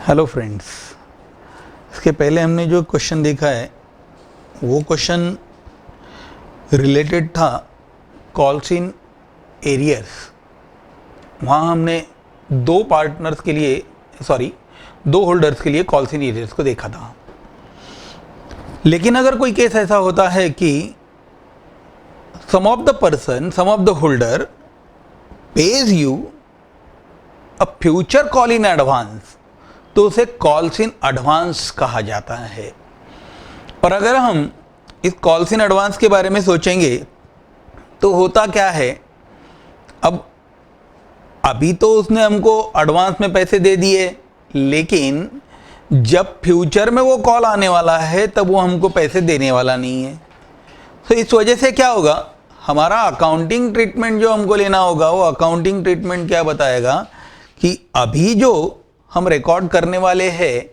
Hello friends, इसके पहले हमने जो क्वेश्चन देखा है वो क्वेश्चन रिलेटेड था कॉल्स इन एरियर्स। वहाँ हमने दो होल्डर्स के लिए कॉल्स इन एरियर्स को देखा था। लेकिन अगर कोई केस ऐसा होता है कि some of the holder pays you a future call in advance, तो उसे कॉल्स इन एडवांस कहा जाता है। और अगर हम इस कॉल्स इन एडवांस के बारे में सोचेंगे तो होता क्या है, अब अभी तो उसने हमको एडवांस में पैसे दे दिए, लेकिन जब फ्यूचर में वो कॉल आने वाला है तब वो हमको पैसे देने वाला नहीं है। तो इस वजह से क्या होगा, हमारा अकाउंटिंग ट्रीटमेंट जो हमको लेना होगा, वो अकाउंटिंग ट्रीटमेंट क्या बताएगा कि अभी जो हम रिकॉर्ड करने वाले हैं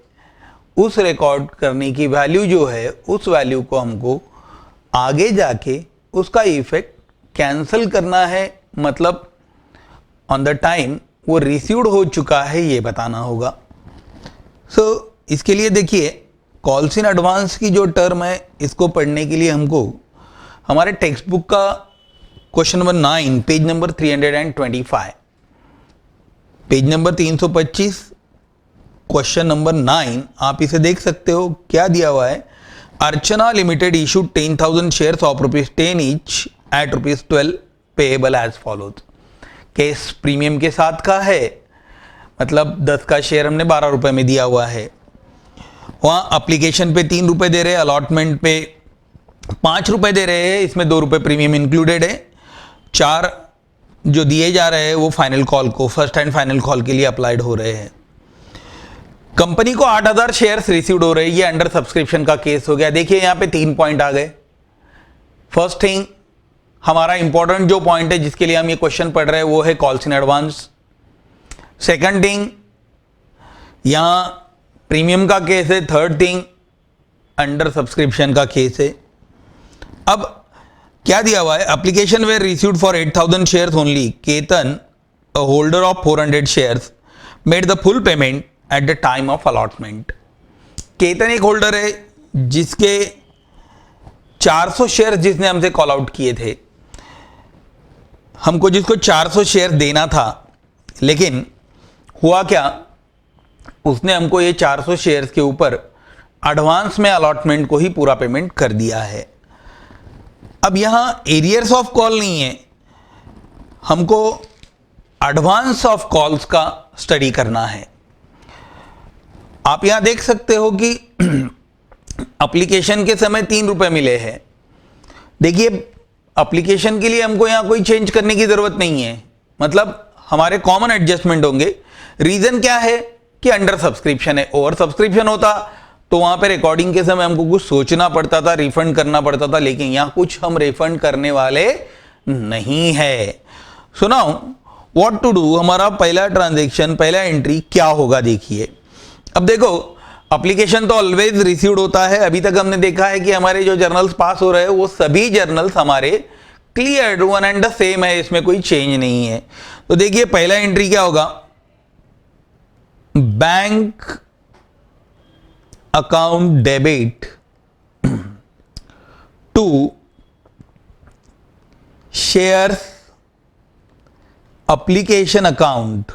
उस रिकॉर्ड करने की वैल्यू जो है, उस वैल्यू को हमको आगे जाके उसका इफेक्ट कैंसिल करना है। मतलब ऑन द टाइम वो रिसीव्ड हो चुका है ये बताना होगा। इसके लिए देखिए, कॉल्स इन एडवांस की जो टर्म है इसको पढ़ने के लिए हमको हमारे टेक्स्ट बुक का question number 9 page number 325, page number 325 question number 9 आप इसे देख सकते हो। क्या दिया हुआ है, Archana limited issued 10,000 shares of ₹10 each at ₹12 payable as follows. Case premium के साथ का है, मतलब 10 का शेयर हमने 12 रुपए में दिया हुआ है। वहाँ अप्लीकेशन पे 3 रुपए दे रहे हैं, अलॉटमेंट पे 5 रुपए दे रहे हैं, इसमें 2 रुपए प्रीमियम इंक्लूडेड है। 4 जो दिए जा रहे हैं वो फाइनल कॉल को, फर्स्ट एंड फाइनल कॉल के लिए अप्लाइड हो रहे हैं। कंपनी को 8,000 शेयर्स रिसीव्ड हो रहे हैं, ये अंडर सब्सक्रिप्शन का केस हो गया। देखिए यहाँ पे 3 पॉइंट आ गए। फर्स्ट थिंग, हमारा इंपॉर्टेंट जो पॉइंट है जिसके लिए हम ये क्वेश्चन पढ़ रहे हैं वो है calls in advance. Second thing, यहाँ प्रीमियम का केस है। थर्ड थिंग, अंडर सब्सक्रिप्शन का केस है। अब क्या दिया हुआ है, application were received for 8,000 shares only, Ketan a holder of 400 shares made the full payment at the time of allotment. Ketan एक होल्डर है जिसके 400 शेयर जिसने हमसे कॉल आउट किए थे, हमको जिसको 400 शेयर देना था, लेकिन हुआ क्या, उसने हमको ये 400 शेयर्स के ऊपर एडवांस में अलॉटमेंट को ही पूरा पेमेंट कर दिया है। अब यहां एरियर्स ऑफ कॉल नहीं है, हमको एडवांस ऑफ कॉल्स का स्टडी करना है। आप यहां देख सकते हो कि एप्लीकेशन के समय 3 रुपए मिले हैं। देखिए, एप्लीकेशन के लिए हमको यहां कोई चेंज करने की जरूरत नहीं है, मतलब हमारे कॉमन एडजस्टमेंट होंगे। रीजन क्या है कि अंडर सब्सक्रिप्शन है। ओवर सब्सक्रिप्शन होता तो वहां पे रिकॉर्डिंग के समय हमको कुछ सोचना पड़ता था, रिफंड करना पड़ता था, लेकिन यहां कुछ हम रिफंड करने वाले नहीं है। सुनाओ व्हाट टू डू। हमारा पहला ट्रांजैक्शन, पहला एंट्री क्या होगा, देखिए। अब देखो, एप्लीकेशन तो ऑलवेज रिसीव्ड होता है। अभी तक हमने देखा है कि हमारे जो जर्नल्स पास हो रहे हैं वो सभी जर्नल्स हमारे clear one and the same है, इसमें कोई चेंज नहीं है। तो देखिए पहला एंट्री क्या होगा, bank account debit to shares application account.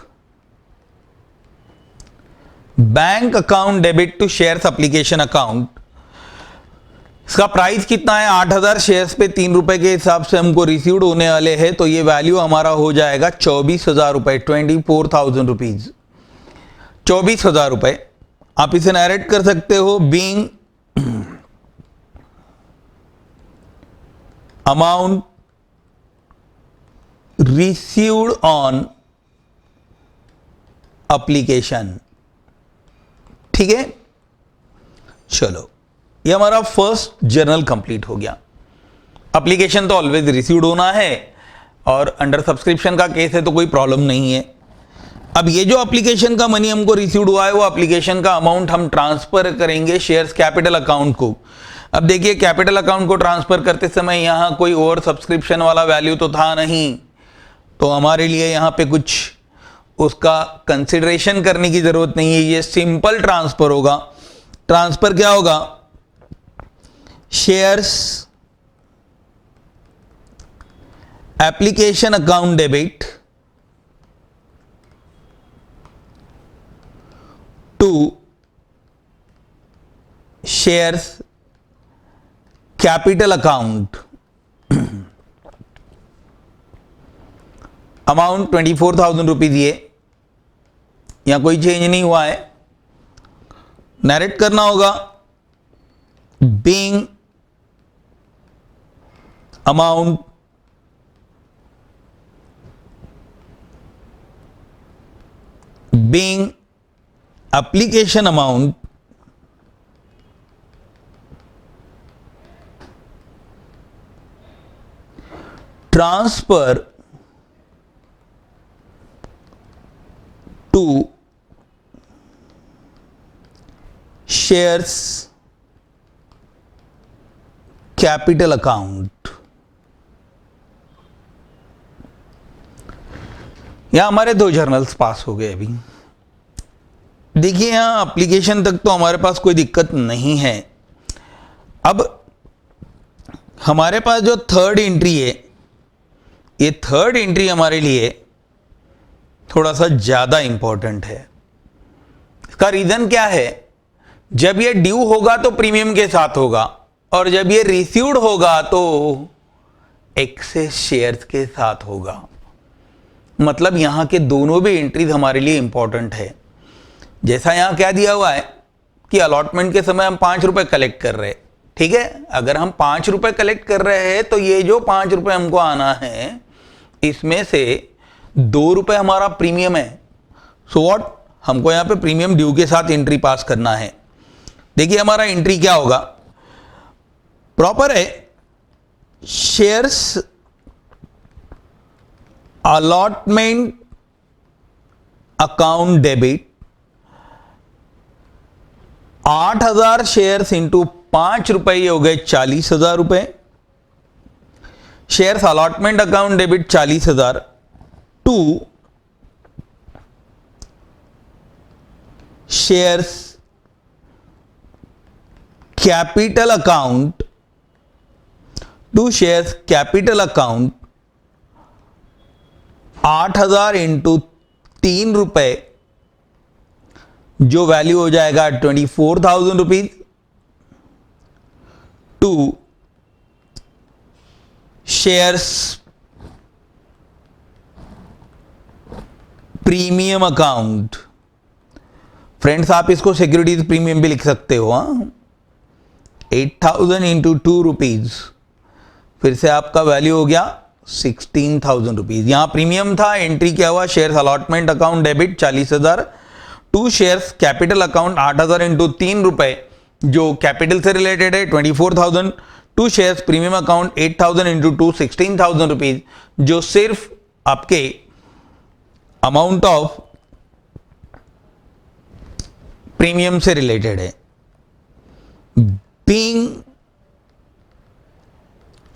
Bank account debit to shares application account. इसका प्राइस कितना है, 8,000 शेयर्स पे 3 रुपए के हिसाब से हमको रिसीव्ड होने वाले हैं, तो ये वैल्यू हमारा हो जाएगा 24,000 रुपए, 24,000 रुपीज, 24,000 रुपए। आप इसे नरेट कर सकते हो, being amount received on application. ठीक है, चलो ये हमारा फर्स्ट जर्नल कंप्लीट हो गया। एप्लीकेशन तो ऑलवेज रिसीव्ड होना है और अंडर सब्सक्रिप्शन का केस है तो कोई प्रॉब्लम नहीं है। अब ये जो एप्लीकेशन का मनी हमको रिसीव्ड हुआ है वो एप्लीकेशन का अमाउंट हम ट्रांसफर करेंगे शेयर्स कैपिटल अकाउंट को। अब देखिए, कैपिटल अकाउंट को ट्रांसफर करते समय यहां कोई ओवर सब्सक्रिप्शन वाला वैल्यू तो था नहीं, तो हमारे लिए यहां पे कुछ उसका कंसिडरेशन करने की जरूरत नहीं है, ये सिंपल ट्रांसफर होगा। ट्रांसफर क्या होगा? Shares application account debit to shares capital account, amount 24,000 rupees. ये यहां कोई चेंज नहीं हुआ है। नरेट करना होगा being amount being application amount transfer to shares capital account। यहां हमारे दो जर्नल्स पास हो गए। अभी देखिए यहां एप्लीकेशन तक तो हमारे पास कोई दिक्कत नहीं है। अब हमारे पास जो थर्ड एंट्री है, ये थर्ड एंट्री हमारे लिए थोड़ा सा ज्यादा इंपॉर्टेंट है। इसका रीजन क्या है? जब ये ड्यू होगा तो प्रीमियम के साथ होगा, और जब ये रिसीव्ड होगा तो एक्सेस शेयर्स के साथ होगा। मतलब यहां के दोनों भी एंट्रीज हमारे लिए इंपॉर्टेंट है। जैसा यहां क्या दिया हुआ है कि अलॉटमेंट के समय हम 5 रुपए कलेक्ट कर रहे हैं, ठीक है। अगर हम 5 रुपए कलेक्ट कर रहे हैं तो ये जो 5 रुपए हमको आना है, इसमें से 2 रुपए हमारा प्रीमियम है। सो व्हाट, हमको यहां पे प्रीमियम ड्यू के साथ एंट्री पास करना है। देखिए हमारा एंट्री क्या होगा, प्रॉपर है shares allotment account debit 8,000 shares into 5 रुपए, ये हो गए 40,000 रुपए। Shares allotment account debit 40,000 to shares capital account, to shares capital account 8,000 into 3 रुपए, जो वैल्यू हो जाएगा 24,000 rupees, to shares premium account. Friends आप इसको सिक्योरिटीज प्रीमियम भी लिख सकते हो। 8,000 इंटू 2 रुपीज, फिर से आपका वैल्यू हो गया 16,000 रुपीज। यहां प्रीमियम था, एंट्री क्या हुआ, shares allotment account debit 40,000 to shares capital account 8,000 into 3 रुपए, जो कैपिटल से रिलेटेड है 24,000 to shares premium account 8,000 into 2 16,000 rupees, जो सिर्फ आपके अमाउंट ऑफ प्रीमियम से रिलेटेड है। Being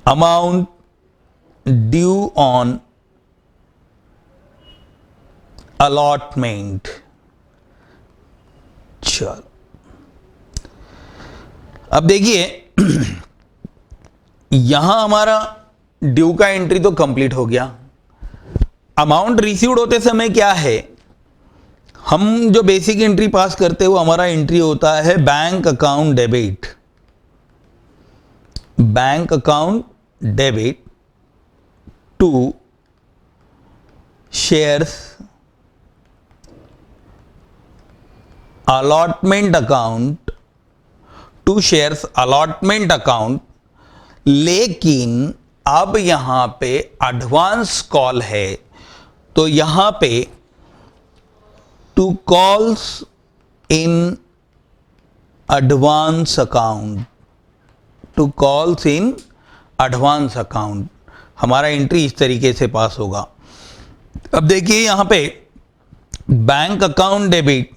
amount due on allotment. चलो अब देखिए यहां हमारा ड्यू का एंट्री तो कंप्लीट हो गया। अमाउंट रिसीव्ड होते समय क्या है, हम जो बेसिक एंट्री पास करते हो, हमारा एंट्री होता है bank account debit, bank account debit to shares allotment account, to shares allotment account. लेकिन अब यहां पे एडवांस कॉल है, तो यहां पे to calls in advance account, to calls in advance account, हमारा एंट्री इस तरीके से पास होगा। अब देखिए यहां पे bank account debit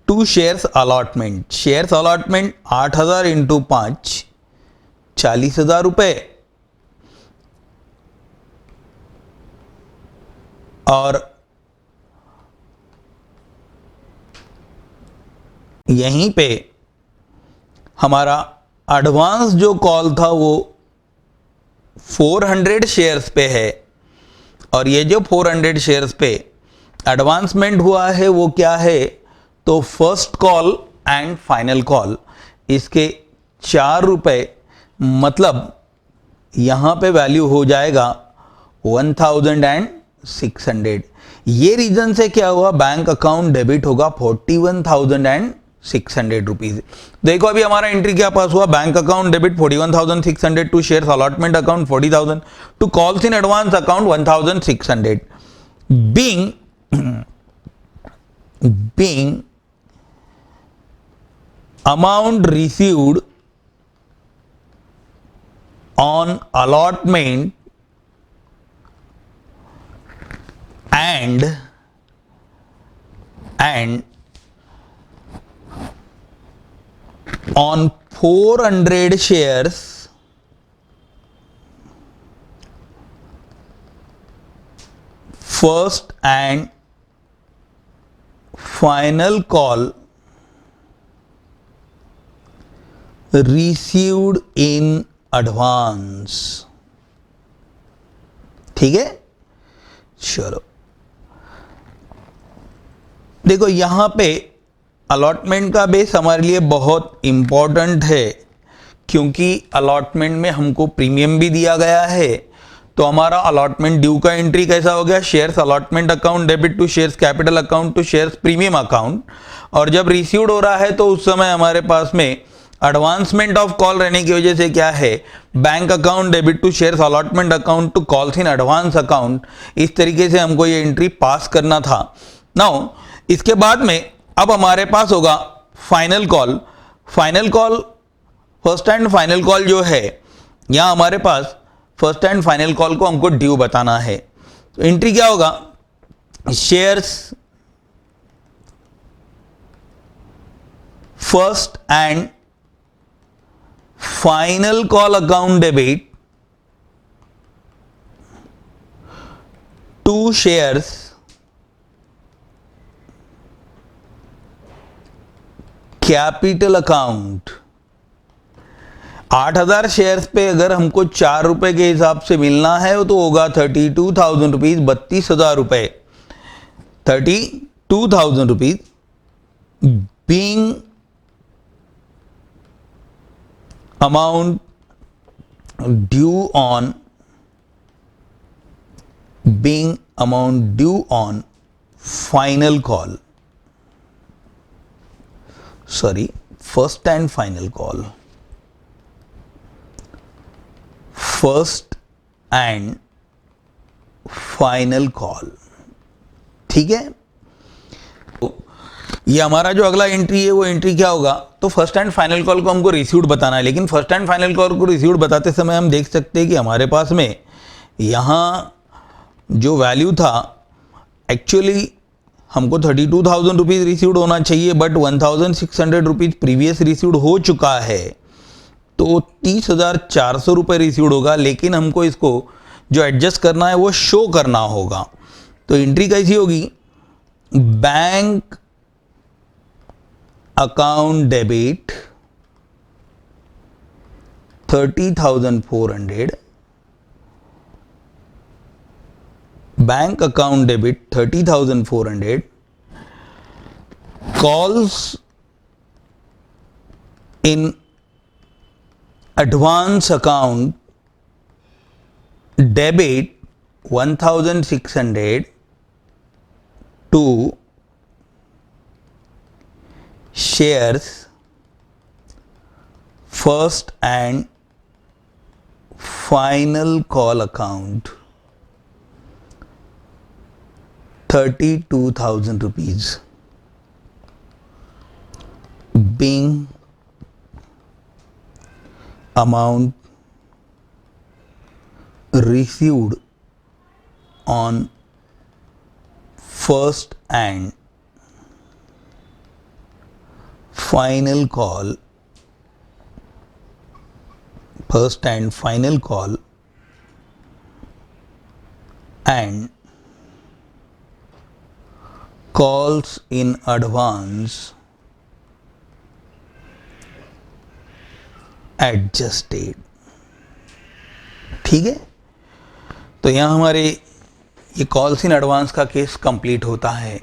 to shares allotment, shares allotment 8,000 into 5 40,000 रुपए, और यहीं पे हमारा एडवांस जो कॉल था वो 400 शेयर्स पे है, और ये जो 400 शेयर्स पे एडवांसमेंट हुआ है वो क्या है, तो first call and final call, इसके 4 रुपए, मतलब यहां पे वैल्यू हो जाएगा 1600। ये रीजन से क्या हुआ, बैंक अकाउंट डेबिट होगा 41,600 रुपीज। देखो अभी हमारा एंट्री क्या पास हुआ, bank account debit 41,600 to shares allotment account 40,000 to calls in advance account 1,600। being amount received on allotment and on 400 shares first and final call received in advance। ठीक है, चलो देखो यहां पे अलॉटमेंट का बेस हमारे लिए बहुत इंपॉर्टेंट है, क्योंकि अलॉटमेंट में हमको प्रीमियम भी दिया गया है। तो हमारा अलॉटमेंट ड्यू का एंट्री कैसा हो गया, shares allotment account debit to shares capital account to shares premium account, और जब रिसीव्ड हो रहा है तो उस समय हमारे पास में एडवांसमेंट ऑफ कॉल रहने की वजह से क्या है, bank account debit to shares allotment account to calls in advance account. इस तरीके से हमको ये एंट्री पास करना था। नाउ इसके बाद में अब हमारे पास होगा final call. Final call, first and final call जो है, यहां हमारे पास फर्स्ट एंड फाइनल कॉल को हमको ड्यू बताना है। तो एंट्री क्या होगा, shares first and final call account debit to shares capital account. 8,000 shares पे अगर हमको 4 रुपए के हिसाब से मिलना है तो होगा 32,000 रुपीज, 32,000 रुपए, 32,000 rupees being amount due on final call, sorry first and final call, first and final call. ठीक है, तो ये हमारा जो अगला एंट्री है वो एंट्री क्या होगा, तो फर्स्ट एंड फाइनल कॉल को हमको रिसीव्ड बताना है। लेकिन फर्स्ट एंड फाइनल कॉल को रिसीव्ड बताते समय हम देख सकते हैं कि हमारे पास में यहाँ जो वैल्यू था, एक्चुअली हमको 32,000 रुपीज रिसीव्ड होना चाहिए, बट 1,600 रुपीज प्रीवियस रिसीव्ड हो चुका है, तो 30,400 रुपये रिसीव्ड होगा। लेकिन हमको इसको जो एडजस्ट करना है वो शो करना होगा। तो एंट्री कैसी होगी, bank account debit 30,400, bank account debit 30,400, calls in advance account debit 1,600 to shares first and final call account 32,000 rupees being amount received on first and final call, first and final call and calls in advance adjusted. ठीक है, तो यहाँ हमारे ये calls in advance का case complete होता है।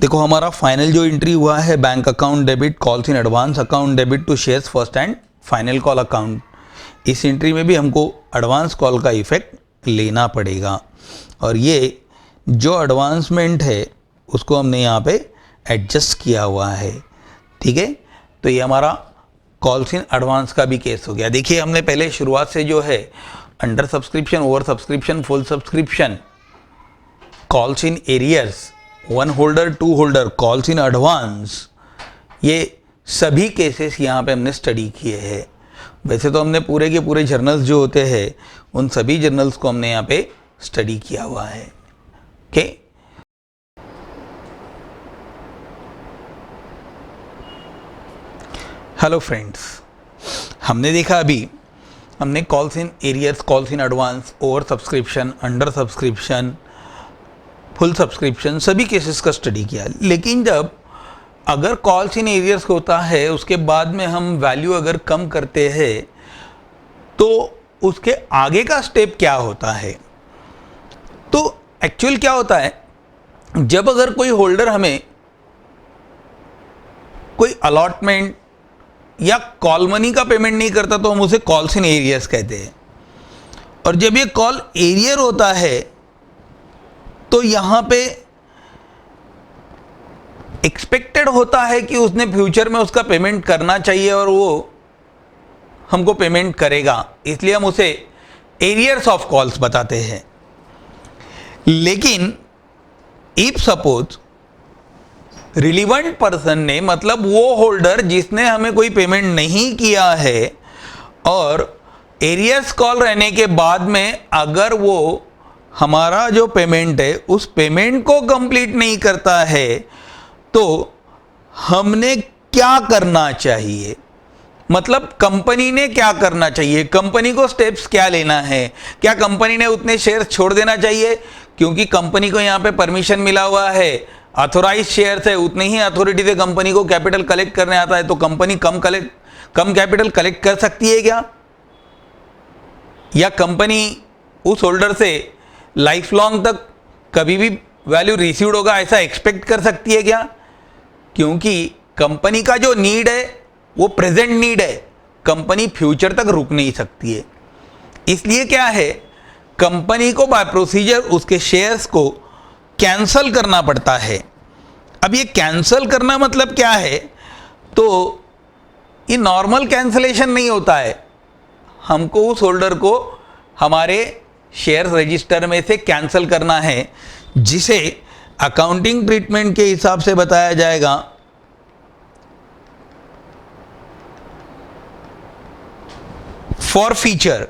देखो हमारा फाइनल जो एंट्री हुआ है, bank account debit calls in advance account debit to shares first and final call account. इस एंट्री में भी हमको एडवांस कॉल का इफेक्ट लेना पड़ेगा, और ये जो एडवांसमेंट है उसको हमने यहाँ पे एडजस्ट किया हुआ है। ठीक है, तो ये हमारा कॉल्स इन एडवांस का भी केस हो गया। देखिए हमने पहले शुरुआत से जो है under subscription, over subscription, full subscription, calls in arrears, one holder two holder, calls in advance, ये सभी केसेस यहाँ पे हमने स्टडी किए हैं। वैसे तो हमने पूरे के पूरे जर्नल्स जो होते हैं उन सभी जर्नल्स को हमने यहाँ पे स्टडी किया हुआ है। ओके, हेलो फ्रेंड्स, हमने देखा अभी हमने calls in arrears, calls in advance, over subscription, under subscription, full subscription, सभी केसेस का स्टडी किया। लेकिन जब अगर कॉल्स इन एरियर्स होता है उसके बाद में हम वैल्यू अगर कम करते हैं तो उसके आगे का स्टेप क्या होता है? तो एक्चुअल क्या होता है, जब अगर कोई होल्डर हमें कोई अलॉटमेंट या कॉल मनी का पेमेंट नहीं करता तो हम उसे कॉल्स इन एरियर्स कहते हैं। और जब ये कॉल एरियर होता है तो यहां पे एक्सपेक्टेड होता है कि उसने फ्यूचर में उसका पेमेंट करना चाहिए और वो हमको पेमेंट करेगा, इसलिए हम उसे एरियर्स ऑफ कॉल्स बताते हैं। लेकिन इफ सपोज रिलीवेंट पर्सन ने, मतलब वो होल्डर जिसने हमें कोई पेमेंट नहीं किया है, और एरियर्स कॉल रहने के बाद में अगर वो हमारा जो पेमेंट है उस पेमेंट को कंप्लीट नहीं करता है तो हमने क्या करना चाहिए? मतलब कंपनी ने क्या करना चाहिए, कंपनी को स्टेप्स क्या लेना है? क्या कंपनी ने उतने शेयर्स छोड़ देना चाहिए? क्योंकि कंपनी को यहाँ पे परमिशन मिला हुआ है, अथोराइज शेयर्स है, उतनी ही अथॉरिटी से कंपनी को कैपिटल कलेक्ट करने आता है, तो कंपनी कम कैपिटल कलेक्ट कर सकती है क्या? या कंपनी उस होल्डर से लाइफ लॉन्ग तक कभी भी वैल्यू रिसीव्ड होगा ऐसा एक्सपेक्ट कर सकती है क्या? क्योंकि कंपनी का जो नीड है वो प्रेजेंट नीड है, कंपनी फ्यूचर तक रुक नहीं सकती है। इसलिए क्या है, कंपनी को बाय प्रोसीजर उसके शेयर्स को कैंसल करना पड़ता है। अब ये कैंसल करना मतलब क्या है, तो ये नॉर्मल कैंसलेशन नहीं होता है, हमको उस होल्डर को हमारे शेयर रजिस्टर में से कैंसिल करना है, जिसे अकाउंटिंग ट्रीटमेंट के हिसाब से बताया जाएगा फॉरफीचर।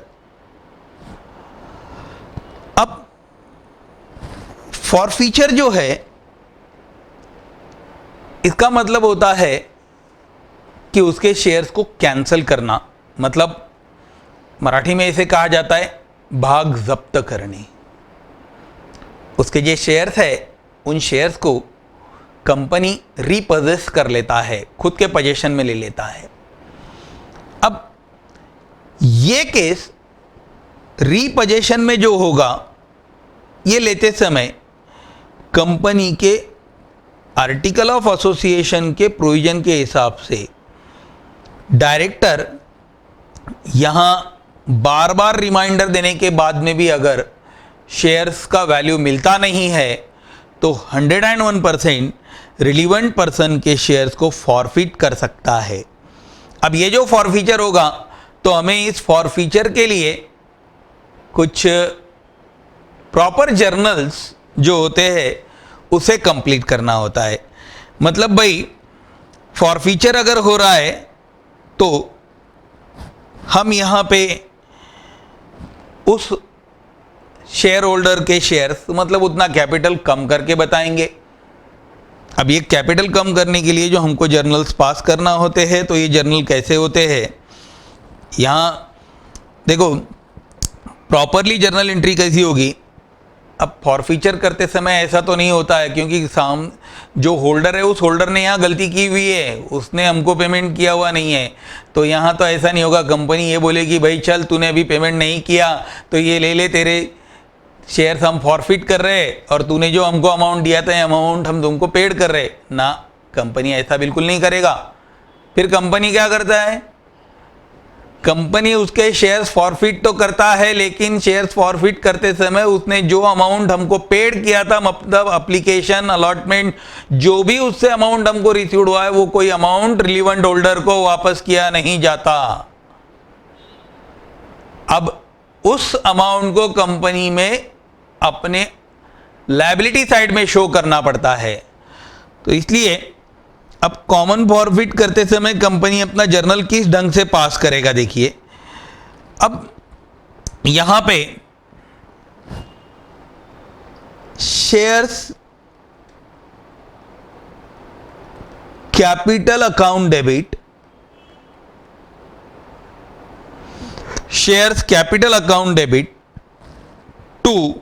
अब फॉरफीचर जो है इसका मतलब होता है कि उसके शेयर्स को कैंसिल करना, मतलब मराठी में इसे कहा जाता है भाग जब्त करने। उसके जो शेयर्स है उन शेयर्स को कंपनी रीपोजेस कर लेता है, खुद के पोजीशन में ले लेता है। अब ये केस रीपोजेशन में जो होगा, ये लेते समय कंपनी के आर्टिकल ऑफ एसोसिएशन के प्रोविजन के हिसाब से डायरेक्टर यहां बार बार रिमाइंडर देने के बाद में भी अगर शेयर्स का वैल्यू मिलता नहीं है तो 101% रिलीवेंट पर्सन के शेयर्स को फॉरफिट कर सकता है। अब ये जो फॉरफीचर होगा तो हमें इस फॉरफीचर के लिए कुछ प्रॉपर जर्नल्स जो होते हैं उसे कंप्लीट करना होता है। मतलब भाई फॉरफीचर अगर हो रहा है तो हम यहाँ पे उस शेयर होल्डर के शेयर्स, मतलब उतना कैपिटल कम करके बताएंगे। अब ये कैपिटल कम करने के लिए जो हमको जर्नल्स पास करना होते हैं, तो ये जर्नल कैसे होते हैं, यहाँ देखो प्रॉपरली जर्नल एंट्री कैसी होगी, अब फॉरफीचर करते समय ऐसा तो नहीं होता है, क्योंकि जो होल्डर है उस होल्डर ने यहाँ गलती की हुई है, उसने हमको पेमेंट किया हुआ नहीं है। तो यहाँ तो ऐसा नहीं होगा, कंपनी ये बोलेगी भाई चल तूने अभी पेमेंट नहीं किया तो ये ले ले, तेरे शेयर्स हम फॉरफिट कर रहे और तूने जो हमको अमाउंट दिया था अमाउंट हम तुमको पेड कर रहे ना। कंपनी ऐसा बिल्कुल नहीं करेगा। फिर कंपनी क्या करता है, कंपनी उसके शेयर्स फॉरफिट तो करता है, लेकिन शेयर्स फॉरफिट करते समय उसने जो अमाउंट हमको पेड किया था, मतलब एप्लीकेशन अलॉटमेंट जो भी उससे अमाउंट हमको रिसीव्ड हुआ है, वो कोई अमाउंट रिलीवेंट होल्डर को वापस किया नहीं जाता। अब उस अमाउंट को कंपनी में अपने लायबिलिटी साइड में शो करना पड़ता है। तो इसलिए अब कॉमन फॉरफिट करते समय कंपनी अपना जर्नल किस ढंग से पास करेगा, देखिए। अब यहां पे shares capital account debit, shares capital account debit to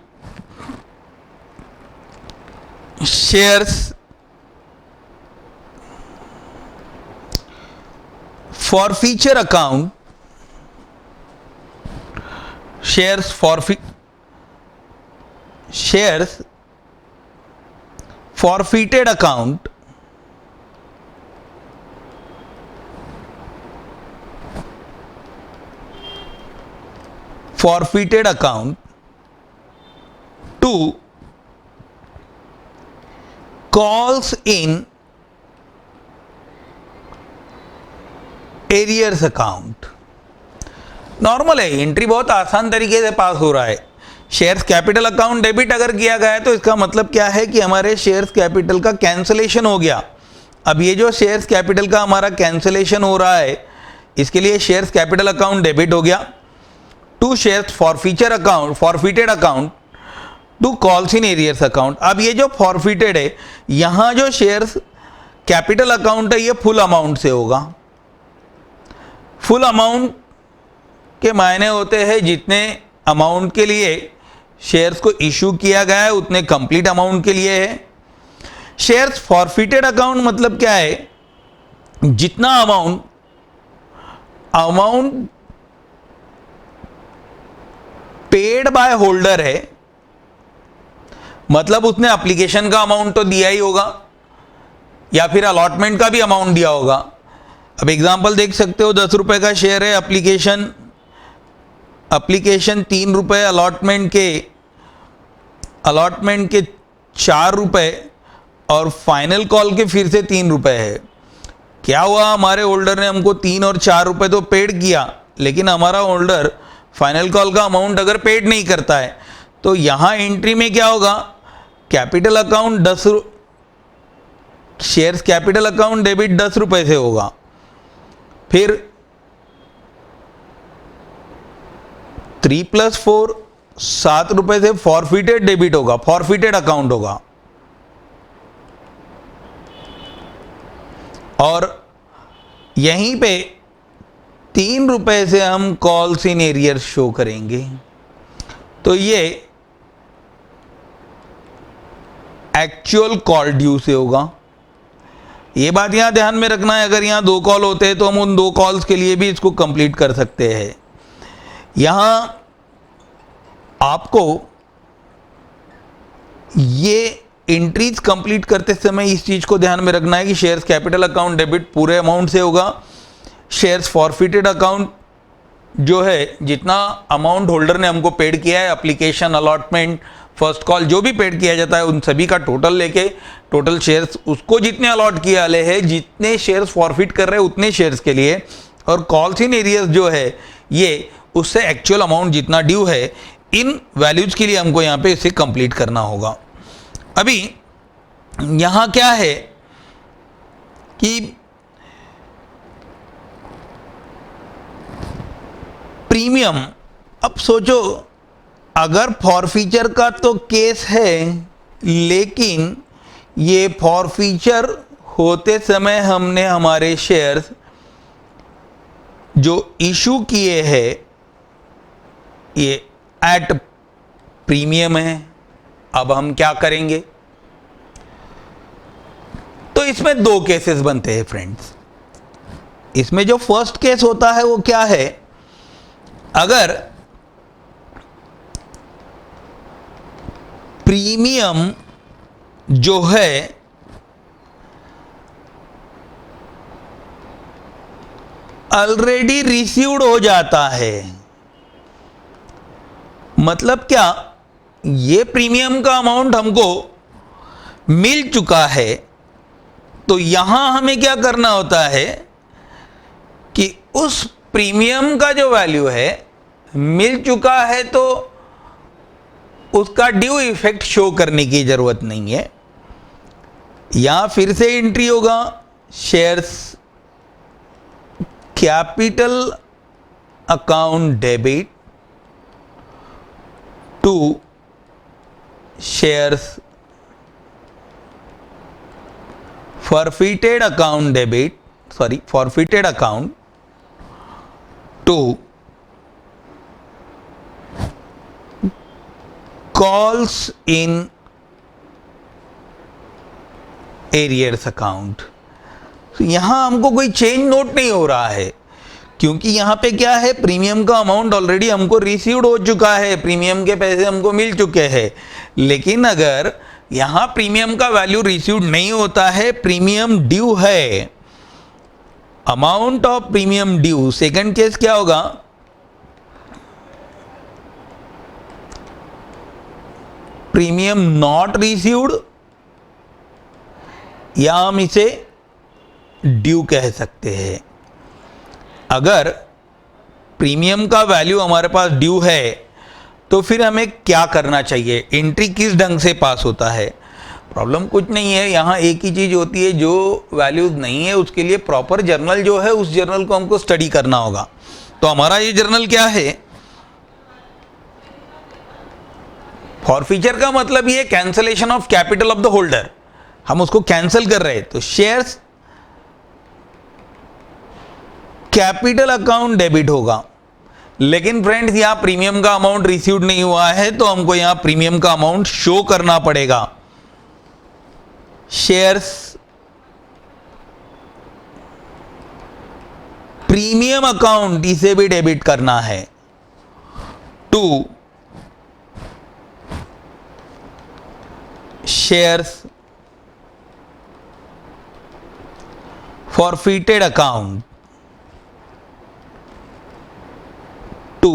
shares forfeiture account, shares forfeited account, to calls in arrears account. Normal है, एंट्री बहुत आसान तरीके से पास हो रहा है। शेयर्स कैपिटल अकाउंट डेबिट अगर किया गया है तो इसका मतलब क्या है कि हमारे शेयर्स कैपिटल का कैंसलेशन हो गया। अब ये जो शेयर्स कैपिटल का हमारा कैंसलेशन हो रहा है, इसके लिए शेयर्स कैपिटल अकाउंट डेबिट हो गया to shares forfeited account to calls in arrears account. अब ये जो फॉरफिटेड है, यहां जो शेयर्स कैपिटल अकाउंट है ये फुल अमाउंट से होगा। फुल अमाउंट के मायने होते हैं जितने अमाउंट के लिए शेयर्स को इशू किया गया है उतने कंप्लीट अमाउंट के लिए है। शेयर्स फॉरफिटेड अकाउंट मतलब क्या है, जितना अमाउंट पेड बाय होल्डर है, मतलब उसने एप्लीकेशन का अमाउंट तो दिया ही होगा या फिर अलॉटमेंट का भी अमाउंट दिया होगा। अब एग्जांपल देख सकते हो, 10 रुपए का शेयर है, एप्लीकेशन 3 रुपए, अलॉटमेंट के 4 रुपए और फाइनल कॉल के फिर से 3 रुपए है। क्या हुआ, हमारे होल्डर ने हमको 3 और 4 रुपए तो पेड किया, लेकिन हमारा होल्डर फाइनल कॉल का अमाउंट अगर पेड नहीं करता है तो यहां एंट्री में क्या होगा, capital account shares capital account debit 10 रुपए से होगा। फिर 3 + 4 7 रुपए से फॉरफिटेड डेबिट होगा, फॉरफिटेड अकाउंट होगा। और यहीं पे 3 रुपए से हम कॉल्स इन एरियर शो करेंगे। तो ये एक्चुअल कॉल ड्यू से होगा। ये बात यहां ध्यान में रखना है, अगर यहां 2 कॉल होते हैं तो हम उन 2 कॉल्स के लिए भी इसको कंप्लीट कर सकते हैं। यहां आपको ये एंट्रीज कंप्लीट करते समय इस चीज को ध्यान में रखना है कि शेयर्स कैपिटल अकाउंट डेबिट पूरे अमाउंट से होगा। शेयर्स फॉरफिटेड अकाउंट जो है, जितना अमाउंट होल्डर ने हमको पेड किया है, एप्लीकेशन, अलॉटमेंट, फर्स्ट कॉल जो भी पेड किया जाता है, उन सभी का टोटल लेके टोटल शेयर्स उसको जितने अलॉट किए वाले हैं, जितने शेयर्स फॉरफिट कर रहे हैं उतने शेयर्स के लिए। और कॉल्स इन एरियर्स जो है ये उससे एक्चुअल अमाउंट जितना ड्यू है, इन वैल्यूज के लिए हमको यहाँ पे इसे कंप्लीट करना होगा। अभी यहाँ क्या है कि प्रीमियम, अब सोचो अगर फॉरफीचर का तो केस है, लेकिन ये फॉरफीचर होते समय हमने हमारे शेयर्स जो इशू किए हैं ये एट प्रीमियम है, अब हम क्या करेंगे? तो इसमें दो केसेस बनते हैं फ्रेंड्स। इसमें जो फर्स्ट केस होता है वो क्या है, अगर प्रीमियम जो है ऑलरेडी रिसीव्ड हो जाता है, मतलब क्या, ये प्रीमियम का अमाउंट हमको मिल चुका है, तो यहां हमें क्या करना होता है कि उस प्रीमियम का जो वैल्यू है मिल चुका है, तो उसका ड्यू इफेक्ट शो करने की जरूरत नहीं है। यहां फिर से एंट्री होगा shares capital account debit to shares forfeited account debit, forfeited account to calls in arrears account। तो यहां हमको कोई चेंज नोट नहीं हो रहा है, क्योंकि यहां पे क्या है, प्रीमियम का अमाउंट ऑलरेडी हमको रिसीव्ड हो चुका है, प्रीमियम के पैसे हमको मिल चुके हैं। लेकिन अगर यहां प्रीमियम का वैल्यू रिसीव्ड नहीं होता है, प्रीमियम ड्यू है, amount of premium due, second case क्या होगा, प्रीमियम नॉट रिसीव्ड, या हम इसे ड्यू कह सकते हैं। अगर प्रीमियम का वैल्यू हमारे पास ड्यू है तो फिर हमें क्या करना चाहिए, एंट्री किस ढंग से पास होता है? प्रॉब्लम कुछ नहीं है, यहाँ एक ही चीज़ होती है, जो वैल्यूज नहीं है उसके लिए प्रॉपर जर्नल जो है उस जर्नल को हमको स्टडी करना होगा। तो हमारा ये जर्नल क्या है, फॉरफीचर का मतलब ये cancellation of capital of the holder, हम उसको कैंसिल कर रहे हैं, तो शेयर्स कैपिटल अकाउंट डेबिट होगा। लेकिन फ्रेंड्स यहां प्रीमियम का अमाउंट रिसीव्ड नहीं हुआ है, तो हमको यहां प्रीमियम का अमाउंट शो करना पड़ेगा। शेयर्स प्रीमियम अकाउंट, इसे भी डेबिट करना है to shares forfeited account to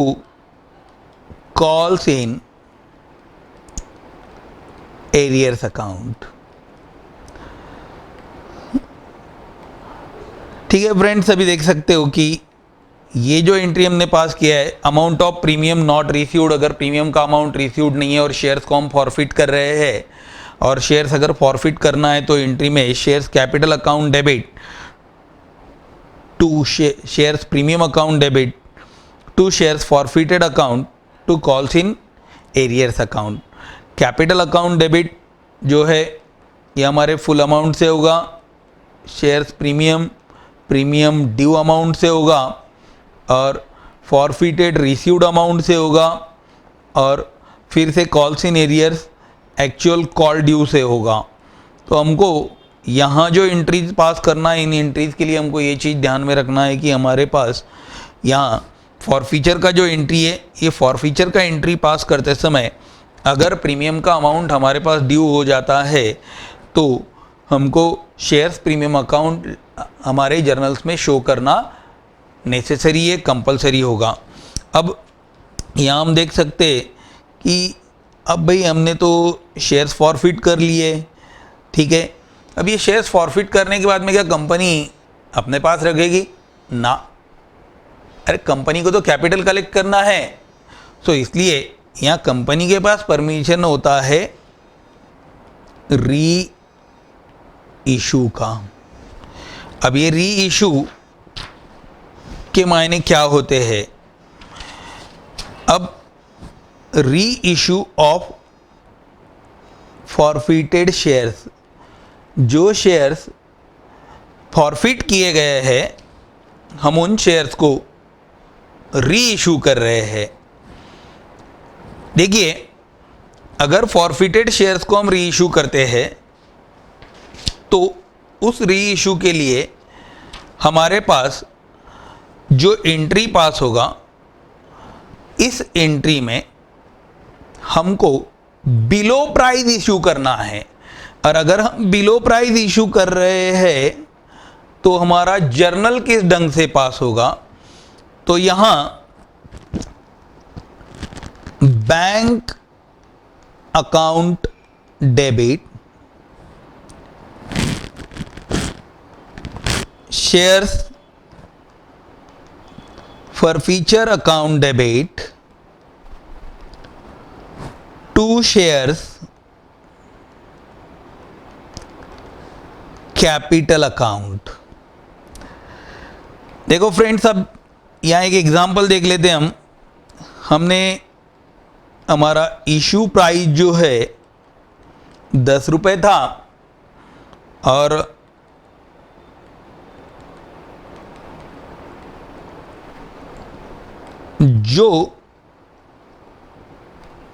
calls in arrears account। ठीक है फ्रेंड्स, अभी देख सकते हो कि ये जो एंट्री हमने पास किया है, amount of premium not received, अगर प्रीमियम का अमाउंट रिसीव्ड नहीं है और शेयर्स को हम फॉरफिट कर रहे हैं, और शेयर्स अगर फॉरफिट करना है तो एंट्री में shares capital account debit to shares premium account debit to shares forfeited account to calls in arrears account. Capital account debit जो है ये हमारे फुल अमाउंट से होगा, शेयर्स प्रीमियम ड्यू अमाउंट से होगा, और फॉरफिटेड रिसीव्ड अमाउंट से होगा, और फिर से calls in arrears actual call due से होगा। तो हमको यहाँ जो एंट्रीज पास करना है, इन एंट्रीज के लिए हमको ये चीज़ ध्यान में रखना है कि हमारे पास यहाँ फॉरफीचर का जो एंट्री है, ये फॉरफीचर का एंट्री पास करते समय अगर प्रीमियम का अमाउंट हमारे पास ड्यू हो जाता है तो हमको शेयर्स प्रीमियम अकाउंट हमारे जर्नल्स में शो करना नेसेसरी है, कंपलसरी होगा। अब यहाँ हम देख सकते कि अब भाई हमने तो शेयर्स फॉरफिट कर लिए, ठीक है। अब ये शेयर्स फॉरफिट करने के बाद में क्या कंपनी अपने पास रखेगी? ना, अरे कंपनी को तो कैपिटल कलेक्ट करना है, तो इसलिए यहाँ कंपनी के पास परमिशन होता है री इशू का। अब ये री इशू के मायने क्या होते हैं? अब री इशू ऑफ फॉरफिटेड शेयर्स, जो शेयर्स फॉरफिट किए गए हैं हम उन शेयर्स को री इशू कर रहे हैं। देखिए अगर फॉरफिटेड शेयर्स को हम री इशू करते हैं तो उस री इशू के लिए हमारे पास जो एंट्री पास होगा, इस एंट्री में हमको बिलो प्राइस इशू करना है। और अगर हम बिलो प्राइस इशू कर रहे हैं तो हमारा जर्नल किस ढंग से पास होगा, तो यहां bank account debit, shares forfeiture account debit to shares capital account. देखो फ्रेंड्स, अब यहाँ एक एग्जांपल देख लेते हैं हमने हमारा इशू प्राइस जो है 10 रुपये था और जो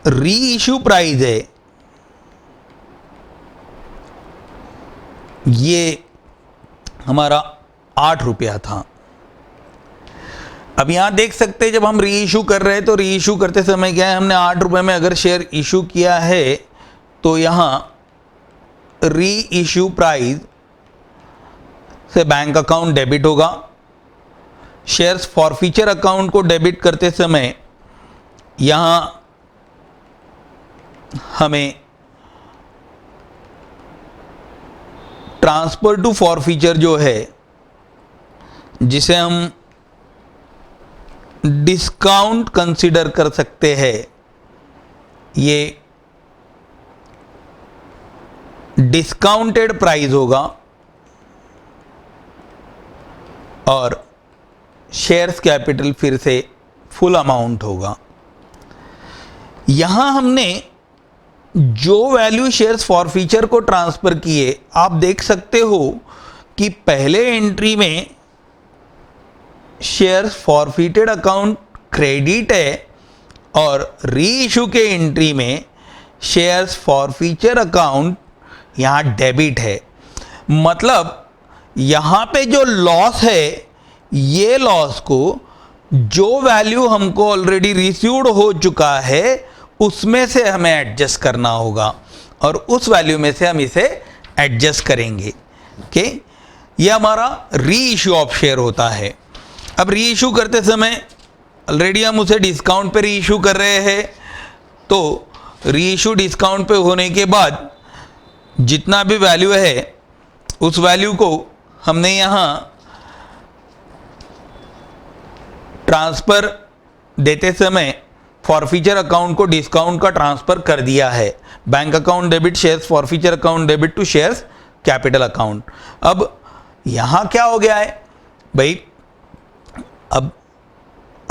री इशू प्राइस है ये हमारा 8 रुपया था। अब यहां देख सकते हैं जब हम री इशू कर रहे हैं तो री इशू करते समय क्या है, हमने 8 रुपये में अगर शेयर इशू किया है तो यहां री इशू प्राइस से बैंक अकाउंट डेबिट होगा। शेयर्स फॉरफीचर अकाउंट को डेबिट करते समय यहां हमें ट्रांसफर टू फॉरफीचर जो है, जिसे हम डिस्काउंट कंसीडर कर सकते हैं, ये डिस्काउंटेड प्राइस होगा और शेयर्स कैपिटल फिर से फुल अमाउंट होगा। यहां हमने जो वैल्यू शेयर्स फॉरफीचर को ट्रांसफर किए, आप देख सकते हो कि पहले एंट्री में शेयर्स फॉरफिटेड अकाउंट क्रेडिट है और री इशू के एंट्री में शेयर्स फॉरफीचर अकाउंट यहां डेबिट है। मतलब यहां पे जो लॉस है, ये लॉस को जो वैल्यू हमको ऑलरेडी रिसीव्ड हो चुका है उसमें से हमें एडजस्ट करना होगा और उस वैल्यू में से हम इसे एडजस्ट करेंगे। ओके, ये हमारा री इशू ऑफ शेयर होता है। अब री इशू करते समय ऑलरेडी हम उसे डिस्काउंट पे री इशू कर रहे हैं, तो री इशू डिस्काउंट पे होने के बाद जितना भी वैल्यू है उस वैल्यू को हमने यहाँ ट्रांसफ़र देते समय फॉरफीचर अकाउंट को डिस्काउंट का ट्रांसफ़र कर दिया है। Bank account debit shares forfeiture account debit to shares capital account. अब यहाँ क्या हो गया है भाई, अब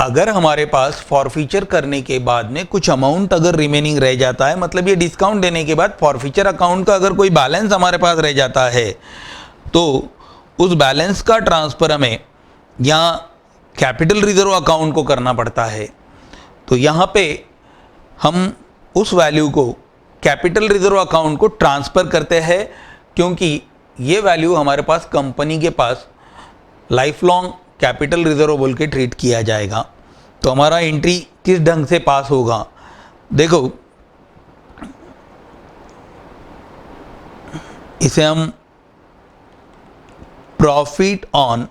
अगर हमारे पास फॉरफीचर करने के बाद में कुछ अमाउंट अगर रिमेनिंग रह जाता है, मतलब ये डिस्काउंट देने के बाद फॉरफीचर अकाउंट का अगर कोई बैलेंस हमारे पास रह जाता है तो उस बैलेंस का ट्रांसफ़र हमें यहाँ कैपिटल रिजर्व अकाउंट को करना पड़ता है। तो यहाँ पे हम उस वैल्यू को कैपिटल रिजर्व अकाउंट को ट्रांसफ़र करते हैं, क्योंकि ये वैल्यू हमारे पास कंपनी के पास लाइफ लॉन्ग कैपिटल रिजर्व बोल के ट्रीट किया जाएगा। तो हमारा एंट्री किस ढंग से पास होगा, देखो इसे हम profit on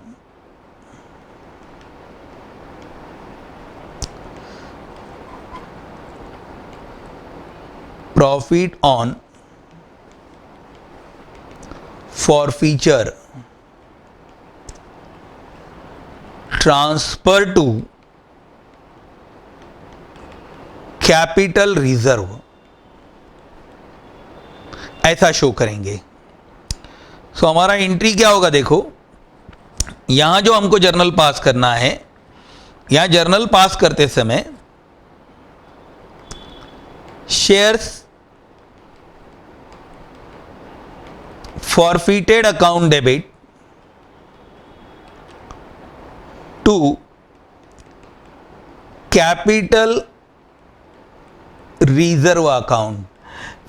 forfeiture transfer to capital reserve ऐसा शो करेंगे। सो हमारा एंट्री क्या होगा, देखो यहां जो हमको जर्नल पास करना है, यहां जर्नल पास करते समय shares forfeited account debit to capital reserve account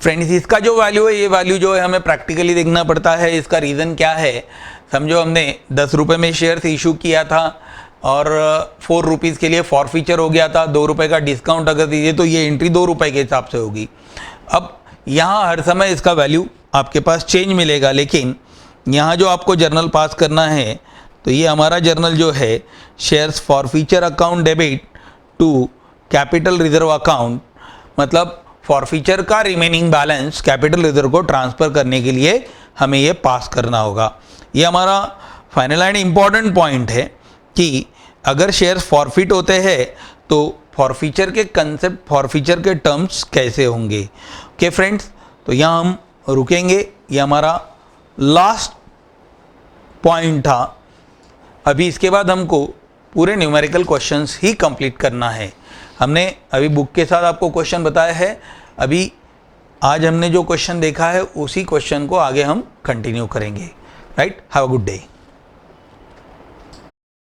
friends इसका जो वैल्यू है, ये वैल्यू जो है हमें प्रैक्टिकली देखना पड़ता है। इसका रीज़न क्या है, समझो हमने 10 रुपये में शेयर्स इशू किया था और 4 रुपीज़ के लिए फॉरफीचर हो गया था, 2 रुपये का डिस्काउंट अगर दीजिए तो ये एंट्री 2 रुपये के हिसाब से होगी। अब यहाँ हर समय इसका वैल्यू आपके पास चेंज मिलेगा, लेकिन यहाँ जो आपको जर्नल पास करना है तो ये हमारा जर्नल जो है shares forfeiture account debit to capital reserve account, मतलब फॉरफीचर का रिमेनिंग बैलेंस कैपिटल रिजर्व को ट्रांसफ़र करने के लिए हमें ये पास करना होगा। ये हमारा फाइनल एंड इम्पॉर्टेंट पॉइंट है कि अगर शेयर्स फॉरफिट होते हैं तो फॉरफीचर के कंसेप्ट, फॉरफीचर के टर्म्स कैसे होंगे। ओके फ्रेंड्स, तो यहाँ हम रुकेंगे। ये हमारा लास्ट पॉइंट था। अभी इसके बाद हमको पूरे न्यूमेरिकल क्वेश्चंस ही कंप्लीट करना है। हमने अभी बुक के साथ आपको क्वेश्चन बताया है, अभी आज हमने जो क्वेश्चन देखा है उसी क्वेश्चन को आगे हम कंटिन्यू करेंगे। Right, have a good day.